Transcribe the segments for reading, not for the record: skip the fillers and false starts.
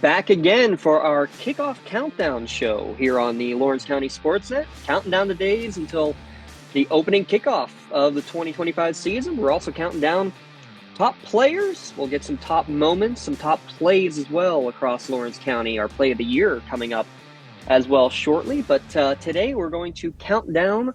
Back again for our kickoff countdown show here on the Lawrence County SportsNet, counting down the days until the opening kickoff of the 2025 season. We're also counting down top players. We'll get some top moments, some top plays as well across Lawrence County. Our play of the year coming up as well shortly. But today we're going to count down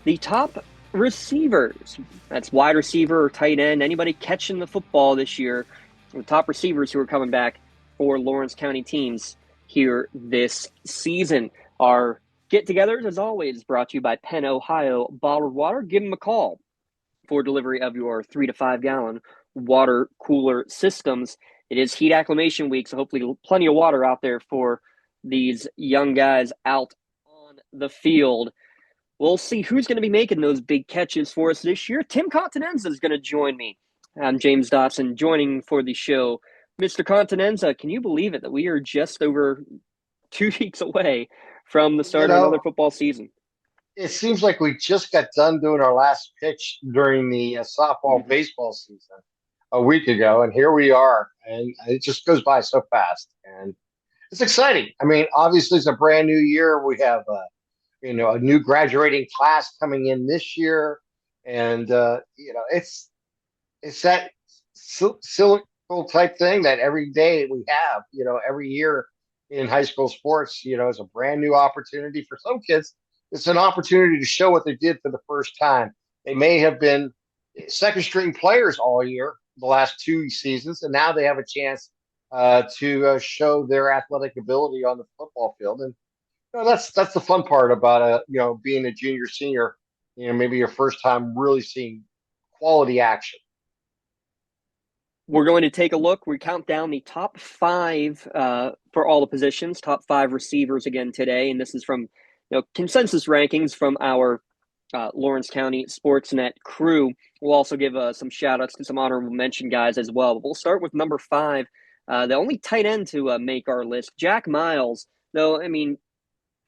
the top receivers. That's wide receiver or tight end, anybody catching the football this year. The top receivers who are coming back for Lawrence County teams here this season. Our get-togethers, as always, brought to you by Penn Ohio Bottled Water. Give them a call for delivery of your 3 to 5 gallon water cooler systems. It is heat acclimation week, so hopefully plenty of water out there for these young guys out on the field. We'll see who's going to be making those big catches for us this year. Tim Continenza is going to join me. I'm James Dotson, joining for the show. Mr. Continenza, can you believe it that we are just over 2 weeks away from the You start of another know, football season? it seems like we just got done doing our last pitch during the softball Mhm. baseball season a week ago, and here we are, and it just goes by so fast, and it's exciting. I mean, obviously, it's a brand new year. We have, a new graduating class coming in this year, and it's that cyclical type thing that every day we have, every year in high school sports, is a brand new opportunity for some kids. It's an opportunity to show what they did for the first time. They may have been second string players all year, the last 2 seasons, and now they have a chance to show their athletic ability on the football field. And that's the fun part about being a junior senior. Maybe your first time really seeing quality action. We're going to take a look. We count down the top five for all the positions, top five receivers again today. And this is from consensus rankings from our Lawrence County SportsNet crew. We'll also give some shout outs to some honorable mention guys as well. But we'll start with number five, the only tight end to make our list, Jack Miles. Though, I mean,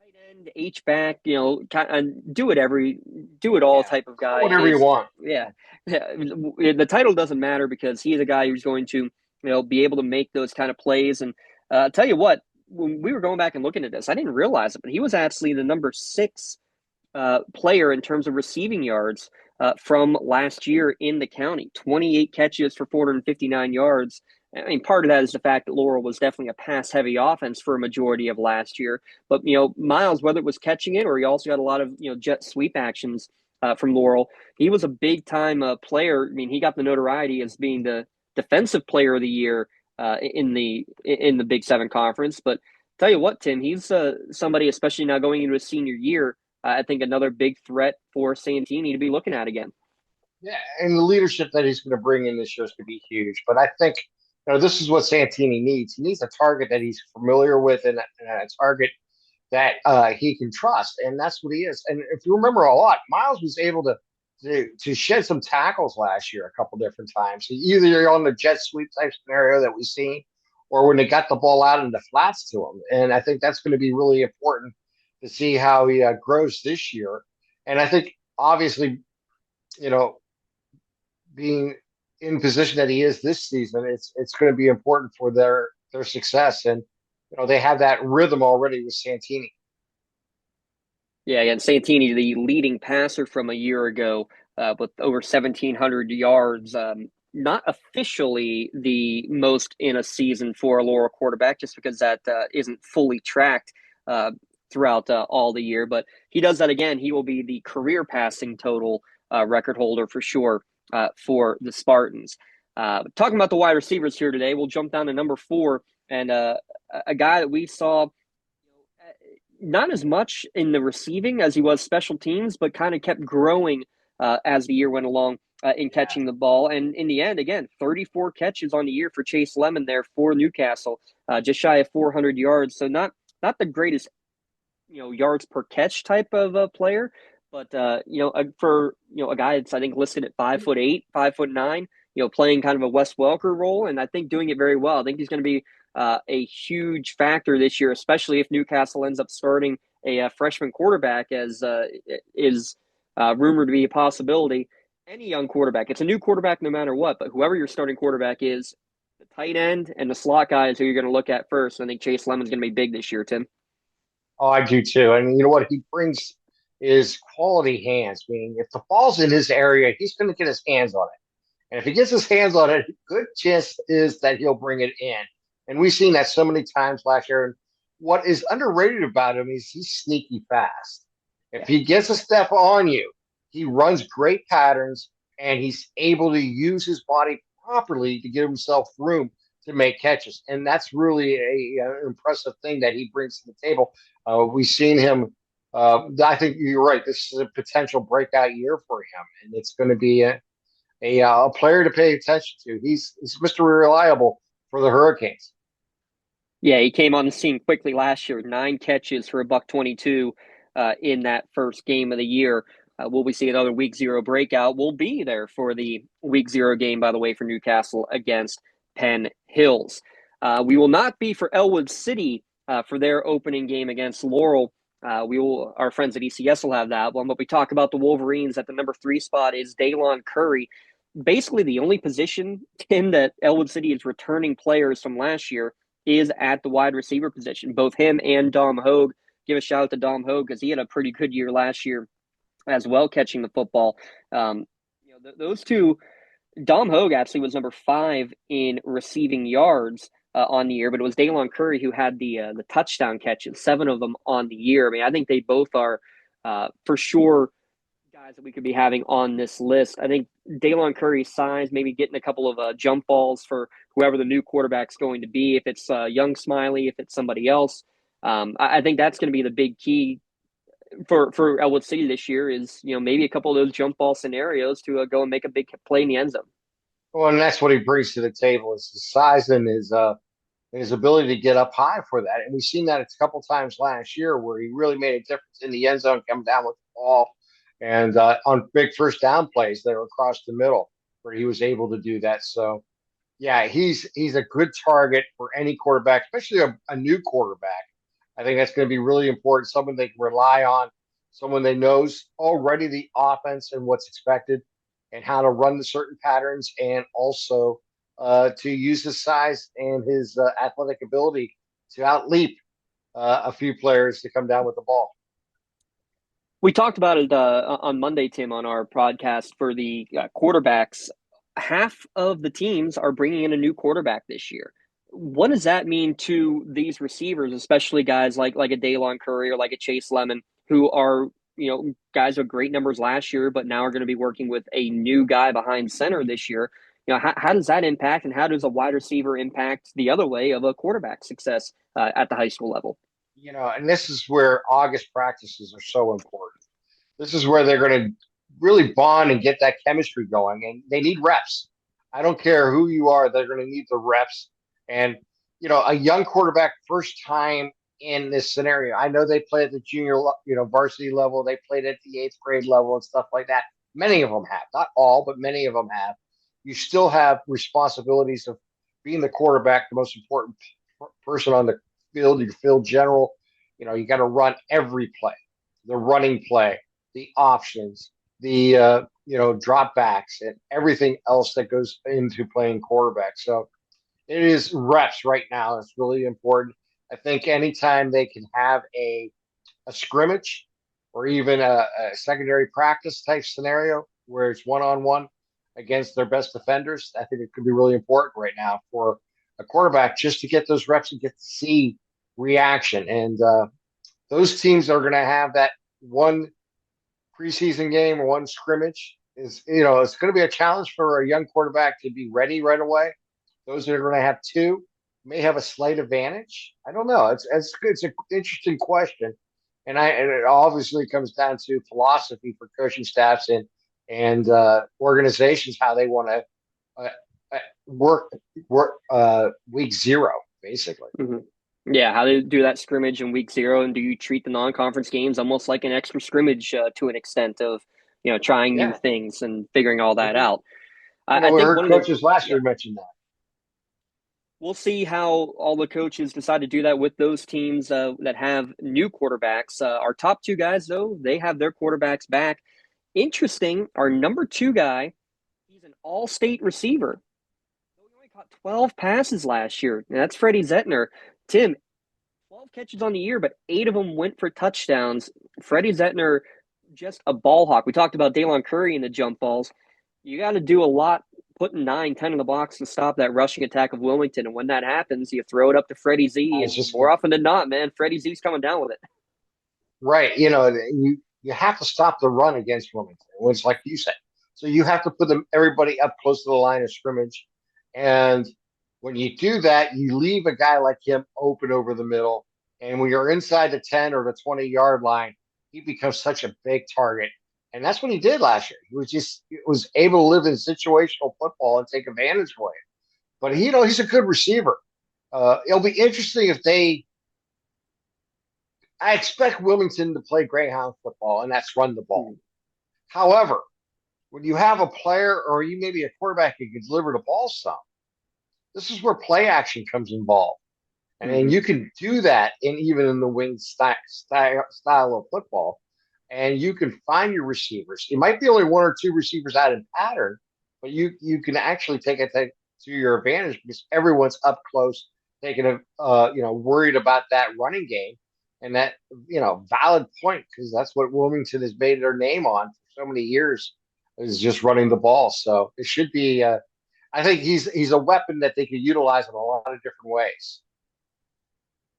tight end, H back, do it all Yeah, type of call it guy whatever you is, want. yeah, yeah. The title doesn't matter because he's a guy who's going to, be able to make those kind of plays. And I'll tell you what, when we were going back and looking at this, I didn't realize it, but he was actually the number six player in terms of receiving yards from last year in the county. 28 catches for 459 yards. I mean, part of that is the fact that Laurel was definitely a pass-heavy offense for a majority of last year. But Miles, whether it was catching it or he also got a lot of jet sweep actions from Laurel, he was a big-time player. I mean, he got the notoriety as being the defensive player of the year in the Big Seven conference. But tell you what, Tim, he's somebody, especially now going into his senior year. I think another big threat for Santini to be looking at again. Yeah, and the leadership that he's going to bring in this year is going to be huge. But I think this is what Santini needs. He needs a target that he's familiar with and a target that he can trust, and that's what he is. And if you remember a lot, Miles was able to shed some tackles last year a couple different times. Either you're on the jet sweep type scenario that we've seen, or when they got the ball out in the flats to him. And I think that's going to be really important to see how he grows this year. And I think obviously, you know, being in position that he is this season, it's going to be important for their success. And they have that rhythm already with Santini. Yeah, and Santini, the leading passer from a year ago, with over 1,700 yards. Not officially the most in a season for a Laurel quarterback, just because that isn't fully tracked uh, throughout all the year. But he does that again. He will be the career passing total record holder for sure for the Spartans. Talking about the wide receivers here today, we'll jump down to number four and a guy that we saw not as much in the receiving as he was special teams, but kind of kept growing as the year went along in Yeah. catching the ball. And in the end, again, 34 catches on the year for Chase Lemon there for Newcastle, just shy of 400 yards. So not the greatest yards per catch type of player, but for a guy that's I think listed at 5'8", 5'9", playing kind of a Wes Welker role, and I think doing it very well. I think he's going to be a huge factor this year, especially if Newcastle ends up starting a freshman quarterback, as is rumored to be a possibility. Any young quarterback, it's a new quarterback no matter what, but whoever your starting quarterback is, The tight end and the slot guys who you're going to look at first. I think Chase Lemon's going to be big this year, Tim. Oh, I do too. And you know what he brings is quality hands. Meaning, if the ball's in his area, he's going to get his hands on it. And if he gets his hands on it, good chance is that he'll bring it in. And we've seen that so many times last year. And what is underrated about him is he's sneaky fast. If Yeah. he gets a step on you, he runs great patterns and he's able to use his body properly to give himself room to make catches. And that's really an impressive thing that he brings to the table. We've seen him. I think you're right. This is a potential breakout year for him, and it's going to be a player to pay attention to. He's Mr. Reliable for the Hurricanes. Yeah, he came on the scene quickly last year, 9 catches for a buck 22 in that first game of the year. Will we see another week zero breakout? We'll be there for the week zero game, by the way, for Newcastle against Penn Hills. We will not be for Elwood City for their opening game against Laurel. Our friends at ECS will have that one, but we talk about the Wolverines at the number 3 spot is Daylon Curry. Basically, the only position, Tim, that Elwood City is returning players from last year is at the wide receiver position. Both him and Dom Hogue. Give a shout out to Dom Hogue because he had a pretty good year last year as well, catching the football. Those two, Dom Hogue actually was number 5 in receiving yards on the year, but it was Daylon Curry who had the touchdown catches, 7 of them on the year. I mean, I think they both are for sure guys that we could be having on this list. I think Daylon Curry's size, maybe getting a couple of jump balls for whoever the new quarterback's going to be. If it's Young Smiley, if it's somebody else, I think that's going to be the big key for Elwood City this year. Is maybe a couple of those jump ball scenarios to go and make a big play in the end zone. Well, and that's what he brings to the table is his size and his ability to get up high for that. And we've seen that a couple times last year where he really made a difference in the end zone, coming down with the ball, and on big first down plays that were across the middle where he was able to do that. So yeah, he's a good target for any quarterback, especially a new quarterback. I think that's going to be really important. Someone they can rely on, someone they knows already the offense and what's expected, and how to run the certain patterns, and also to use his size and his athletic ability to outleap a few players to come down with the ball. We talked about it on Monday, Tim, on our podcast for the quarterbacks. Half of the teams are bringing in a new quarterback this year. What does that mean to these receivers, especially guys like a Daylon Curry or like a Chase Lemon, who are guys with great numbers last year, but now are going to be working with a new guy behind center this year? How does that impact, and how does a wide receiver impact the other way of a quarterback success at the high school level? And this is where August practices are so important. This is where they're going to really bond and get that chemistry going, and they need reps. I don't care who you are; they're going to need the reps. And a young quarterback, first time in this scenario. I know they play at the junior, varsity level. They played at the 8th grade level and stuff like that. Many of them have, not all, but many of them have. You still have responsibilities of being the quarterback, the most important person on the field. Your field general. You got to run every play, the running play, the options, the drop backs, and everything else that goes into playing quarterback. So it is reps right now. It's really important. I think anytime they can have a scrimmage or even a secondary practice type scenario where it's one-on-one against their best defenders, I think it could be really important right now for a quarterback just to get those reps and get to see reaction. And those teams are going to have that one preseason game or one scrimmage it's going to be a challenge for a young quarterback to be ready right away. Those that are going to have two may have a slight advantage. I don't know. It's an interesting question, and it obviously comes down to philosophy for coaching staffs and organizations how they want to work week zero basically. Mm-hmm. Yeah, how do you do that scrimmage in week zero, and do you treat the non-conference games almost like an extra scrimmage to an extent of trying new Yeah, things and figuring all that mm-hmm. out? I We think heard one of the coaches last yeah, year mention that. we'll see how all the coaches decide to do that with those teams that have new quarterbacks. Our top 2 guys, though, they have their quarterbacks back. Interesting, our number 2 guy, he's an all-state receiver. caught 12 passes last year. And that's Freddie Zettner. Tim, 12 catches on the year, but 8 of them went for touchdowns. Freddie Zettner, just a ball hawk. We talked about Daylon Curry and the jump balls. You got to do a lot, putting 9, 10 in the box to stop that rushing attack of Wilmington. And when that happens, you throw it up to Freddie I Z, was and just more gonna, often than not, man, Freddie Z's coming down with it. right. You have to stop the run against Wilmington. It's like you said. So you have to put everybody up close to the line of scrimmage, and when you do that, you leave a guy like him open over the middle. And when you're inside the 10 or the 20-yard line, he becomes such a big target. And that's what he did last year. He was able to live in situational football and take advantage of it. But he's a good receiver. It'll be interesting if they. I expect Wilmington to play Greyhound football, and that's run the ball. However, when you have a player or you maybe a quarterback who can deliver the ball some, this is where play action comes involved. And Mm-hmm. you can do that even in the wing style of football. And you can find your receivers. You might be only one or two receivers out in pattern, but you can actually take it to your advantage because everyone's up close, taking worried about that running game and that valid point because that's what Wilmington has made their name on for so many years is just running the ball. So it should be. I think he's a weapon that they could utilize in a lot of different ways.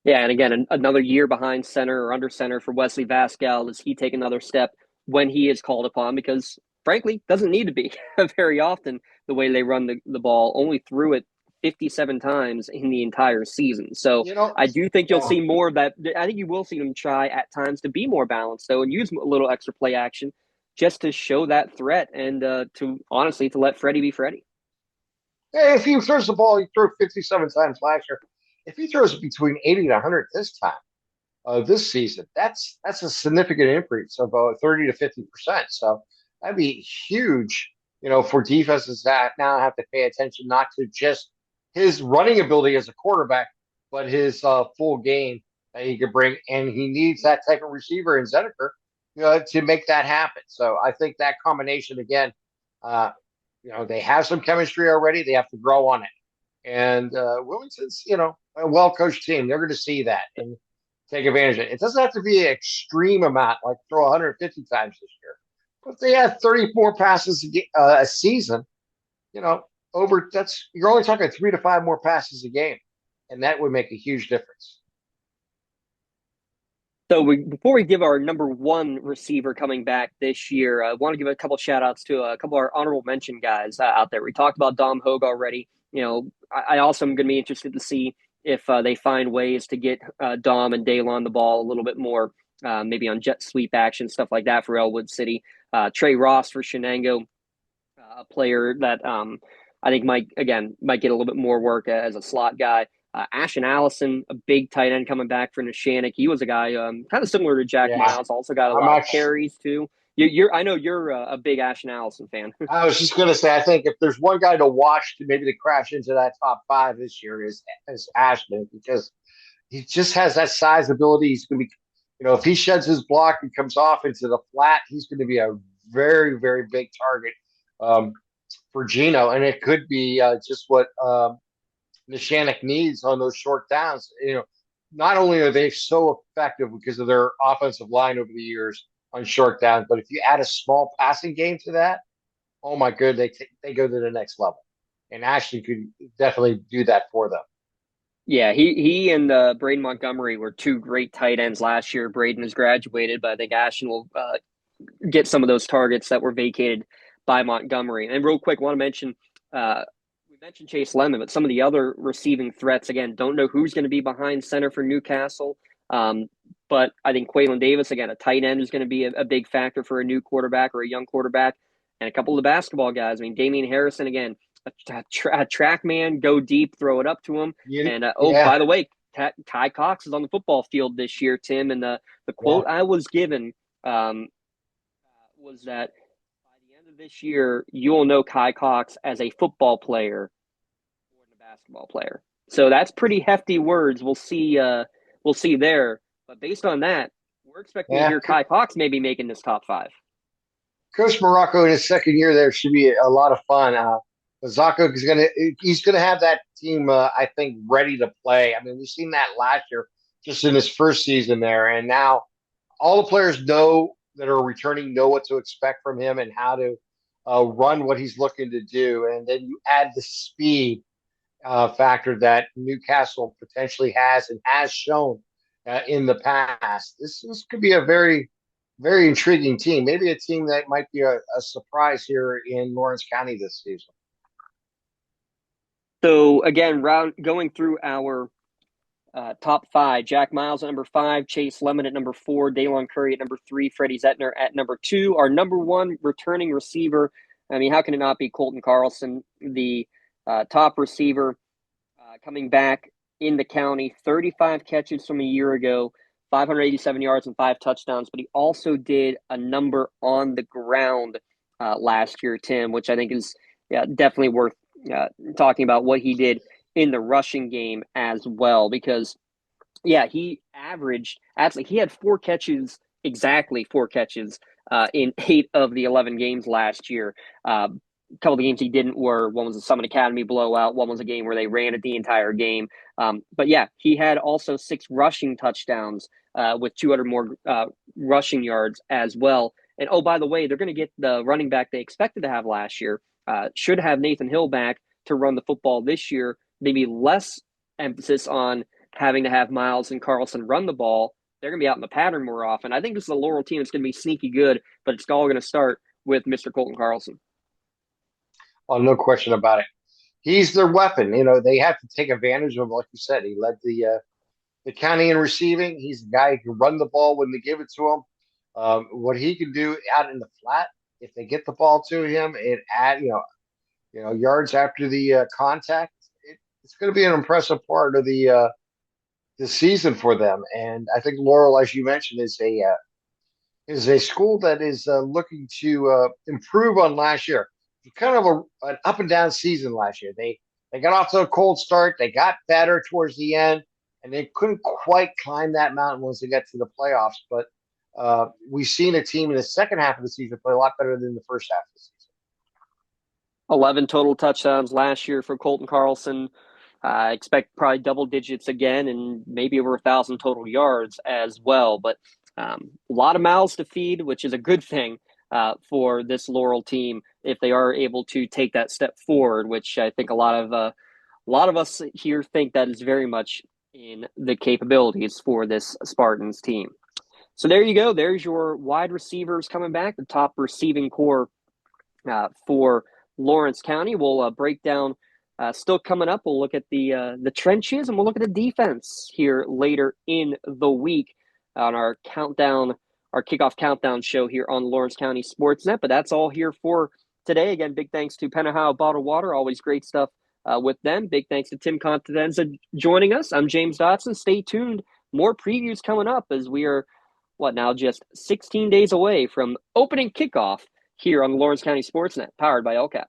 Yeah, and again, another year behind center or under center for Wesley Vasquez. Does he take another step when he is called upon? Because frankly, doesn't need to be very often the way they run the ball. Only threw it 57 times in the entire season. So You know, I do think you'll yeah. see more of that. I think you will see them try at times to be more balanced, though, and use a little extra play action just to show that threat and to honestly to let Freddie be Freddie. Hey, if he throws the ball, he threw 57 times last year. If he throws it between 80 to 100 this season, that's a significant increase of 30 to 50%. So that'd be huge, for defenses that now have to pay attention not to just his running ability as a quarterback, but his full game that he could bring. And he needs that type of receiver in Zedeker, to make that happen. So I think that combination again, uh, they have some chemistry already. They have to grow on it. And Wilmington's, a well coached team. They're going to see that and take advantage of it. It doesn't have to be an extreme amount, like throw 150 times this year. But if they have 34 passes a season, you know, you're only talking 3 to 5 more passes a game, and that would make a huge difference. So before we give our number one receiver coming back this year, I want to give a couple shout outs to a couple of our honorable mention guys out there. We talked about Dom Hogue already. I also am going to be interested to see if they find ways to get Dom and Daylon the ball a little bit more, maybe on jet sweep action, stuff like that for Elwood City. Trey Ross for Shenango, a player that I think might get a little bit more work as a slot guy. Ashton Allison, a big tight end coming back for Neshannock. He was a guy kind of similar to Jack Yeah, Miles. Also got a I'm lot of actually. carries too. I know you're a big Ashton Allison fan. I was just going to say, I think if there's one guy to watch to maybe to crash into that top five this year is Ashton because he just has that size ability. He's going to be, if he sheds his block and comes off into the flat, he's going to be a very, very big target um, for Gino. And it could be just what Nishanik needs on those short downs. Not only are they so effective because of their offensive line over the years on short downs, but if you add a small passing game to that, oh my good, they go to the next level. And Ashley could definitely do that for them. Yeah, he and Braden Montgomery were two great tight ends last year. Braden has graduated, but I think Ashton will get some of those targets that were vacated by Montgomery. And real quick, want to mention we mentioned Chase Lemon, but some of the other receiving threats again don't know who's going to be behind center for Newcastle. But I think Quaylen Davis again, a tight end, is going to be a big factor for a new quarterback or a young quarterback, and a couple of the basketball guys. I mean, Damian Harrison again, a track man, go deep, throw it up to him. And Yeah, by the way, Kai Cox is on the football field this year, Tim. And the yeah. quote I was given was that by the end of this year, you'll know Kai Cox as a football player more than a basketball player. So that's pretty hefty words. We'll see. We'll see there. But based on that, we're expecting to Yeah, hear Kai Cox maybe making this top five. Coach Morocco in his second year there should be a lot of fun. Zacha is gonna he's gonna have that team, I think, ready to play. I mean, we've seen that last year, just in his first season there, and now all the players know that are returning know what to expect from him and how to run what he's looking to do. And then you add the speed factor that Newcastle potentially has and has shown in the past. This could be a very, very intriguing team. Maybe a team that might be a surprise here in Lawrence County this season. So again, going through our top five: Jack Miles at number 5, Chase Lemon at number 4, Daylon Curry at number 3, Freddie Zettner at number 2. Our number 1 returning receiver, I mean, how can it not be Colton Carlson, the top receiver coming back in the county, 35 catches from a year ago, 587 yards and 5 touchdowns, but he also did a number on the ground last year, Tim, which I think is definitely worth talking about what he did in the rushing game as well, because he averaged, actually he had 4 catches, exactly 4 catches in 8 of the 11 games last year. A couple of the games he didn't were, one was a Summit Academy blowout, one was a game where they ran it the entire game. But he had also 6 rushing touchdowns with 200 more rushing yards as well. And oh, by the way, they're going to get the running back they expected to have last year. Should have Nathan Hill back to run the football this year. Maybe less emphasis on having to have Miles and Carlson run the ball. They're going to be out in the pattern more often. I think this is a Laurel team that's going to be sneaky good, but it's all going to start with Mr. Colton Carlson. Oh, no question about it. He's their weapon. You know, they have to take advantage of him. Like you said, he led the county in receiving. He's a guy who can run the ball when they give it to him. What he can do out in the flat, if they get the ball to him and add, yards after the contact, it's going to be an impressive part of the season for them. And I think Laurel, as you mentioned, is a school that is looking to improve on last year. Kind of an up and down season last year. They got off to a cold start. They got better towards the end, and they couldn't quite climb that mountain once they got to the playoffs. But we've seen a team in the second half of the season play a lot better than the first half of the season. 11 total touchdowns last year for Colton Carlson. I expect probably double digits again and maybe over 1,000 total yards as well. But a lot of mouths to feed, which is a good thing for this Laurel team if they are able to take that step forward, which I think a lot of us here think that is very much in the capabilities for this Spartans team. So there you go. There's your wide receivers coming back, the top receiving core for Lawrence County. We'll break down. Still coming up, we'll look at the trenches and we'll look at the defense here later in the week on our kickoff countdown show here on Lawrence County SportsNet. But that's all here for today. Again, big thanks to Penn Ohio Bottled Water. Always great stuff with them. Big thanks to Tim Contenza joining us. I'm James Dotson. Stay tuned. More previews coming up as we are, just 16 days away from opening kickoff here on the Lawrence County SportsNet, powered by LCAP.